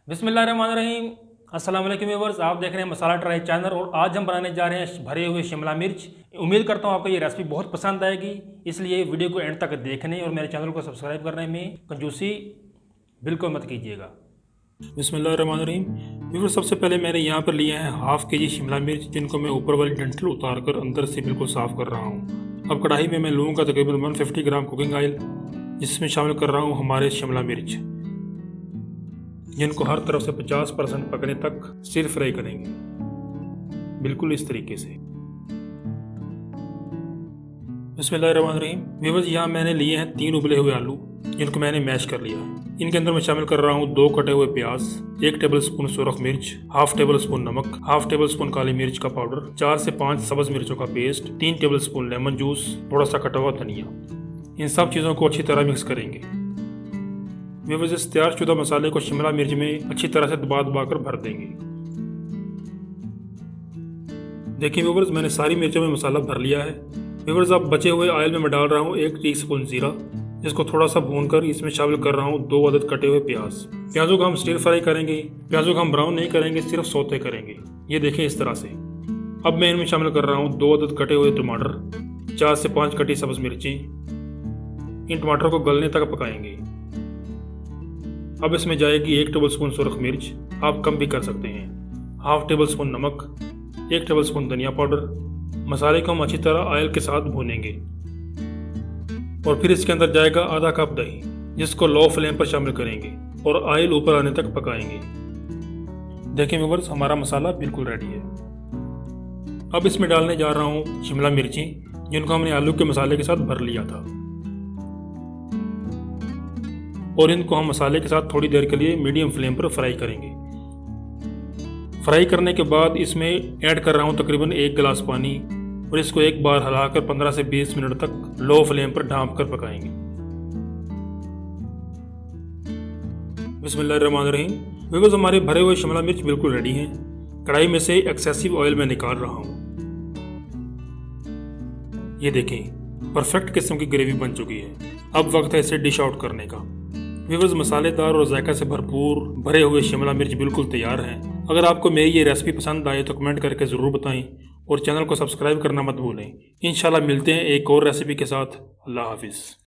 बिस्मिल्लाहिर्रहमानिर्रहीम। अस्सलाम वालेकुम व्यूअर्स, आप देख रहे हैं मसाला ट्राई चैनल और आज हम बनाने जा रहे हैं भरे हुए शिमला मिर्च। उम्मीद करता हूँ आपको ये रेसिपी बहुत पसंद आएगी, इसलिए वीडियो को एंड तक देखने और मेरे चैनल को सब्सक्राइब करने में कंजूसी बिल्कुल मत कीजिएगा। बिस्मिल्लाहिर्रहमानिर्रहीम। व्यूअर्स, सबसे पहले मैंने यहाँ पर लिया है हाफ के जी शिमला मिर्च, जिनको मैं ऊपर वाली डंठल उतार कर अंदर से बिल्कुल साफ़ कर रहा हूँ। अब कढ़ाई में मैं लूँगा तकरीबन 150 ग्राम कुकिंग ऑयल, जिसमें शामिल कर रहा हूँ हमारे शिमला मिर्च, जिनको हर तरफ से 50% पकने तक स्टिर फ्राई करेंगे, बिल्कुल इस तरीके से। बिस्मिल्लाहिर्रहमानिर्रहीम। व्यूअर्स, यहाँ मैंने लिए हैं 3 उबले हुए आलू, जिनको मैंने मैश कर लिया है। इनके अंदर मैं शामिल कर रहा हूँ 2 कटे हुए प्याज, 1 टेबलस्पून सुरख मिर्च, हाफ टेबल स्पून नमक, हाफ टेबल स्पून काली मिर्च का पाउडर, 4 से 5 सब्ज मिर्चों का paste, 3 table spoon lemon juice, थोड़ा सा कटा हुआ धनिया। इन सब चीज़ों को अच्छी तरह मिक्स करेंगे। व्यूअर्स, इस तैयार शुदा मसाले को शिमला मिर्च में अच्छी तरह से दबा कर भर देंगे। देखिए व्यूअर्स, मैंने सारी मिर्चों में मसाला भर लिया है। व्यूअर्स, अब बचे हुए ऑयल में मैं डाल रहा हूँ 1 टीस्पून जीरा, जिसको थोड़ा सा भूनकर इसमें शामिल कर रहा हूँ 2 अदद कटे हुए प्याज। प्याजों को हम स्टिर फ्राई करेंगे, प्याजों को हम ब्राउन नहीं करेंगे, सिर्फ सौते करेंगे। ये देखें इस तरह से। अब मैं इनमें शामिल कर रहा हूँ 2 अदद कटे हुए टमाटर, 4 से 5 कटी सब्ज मिर्ची। इन टमाटर को गलने तक पकाएंगे। अब इसमें जाएगी 1 टेबलस्पून सुरख मिर्च, आप कम भी कर सकते हैं, हाफ टेबल स्पून नमक, 1 टेबल स्पून धनिया पाउडर। मसाले को हम अच्छी तरह ऑयल के साथ भूनेंगे और फिर इसके अंदर जाएगा आधा कप दही, जिसको लो फ्लेम पर शामिल करेंगे और ऑयल ऊपर आने तक पकाएंगे। देखें व्यूअर्स, हमारा मसाला बिल्कुल रेडी है। अब इसमें डालने जा रहा हूँ शिमला मिर्ची, जिनको हमने आलू के मसाले के साथ भर लिया था, और इनको हम मसाले के साथ थोड़ी देर के लिए मीडियम फ्लेम पर फ्राई करेंगे। फ्राई करने के बाद इसमें ऐड कर रहा हूँ तकरीबन 1 गिलास पानी, और इसको एक बार हिलाकर 15 से 20 मिनट तक लो फ्लेम पर ढाँप कर पकाएंगे। बिस्मिल्लाहिर्रहमानिर्रहीम। व्यूअर्स, हमारे भरे हुए शिमला मिर्च बिल्कुल रेडी हैं। कढ़ाई में से एक्सेसिव ऑयल में निकाल रहा हूँ। ये देखें, परफेक्ट किस्म की ग्रेवी बन चुकी है। अब वक्त है इसे डिश आउट करने का। व्यूअर्स, मसालेदार और जायका से भरपूर भरे हुए शिमला मिर्च बिल्कुल तैयार हैं। अगर आपको मेरी ये रेसिपी पसंद आए तो कमेंट करके ज़रूर बताएं और चैनल को सब्सक्राइब करना मत भूलें। इंशाल्लाह मिलते हैं एक और रेसिपी के साथ। अल्लाह हाफिज़।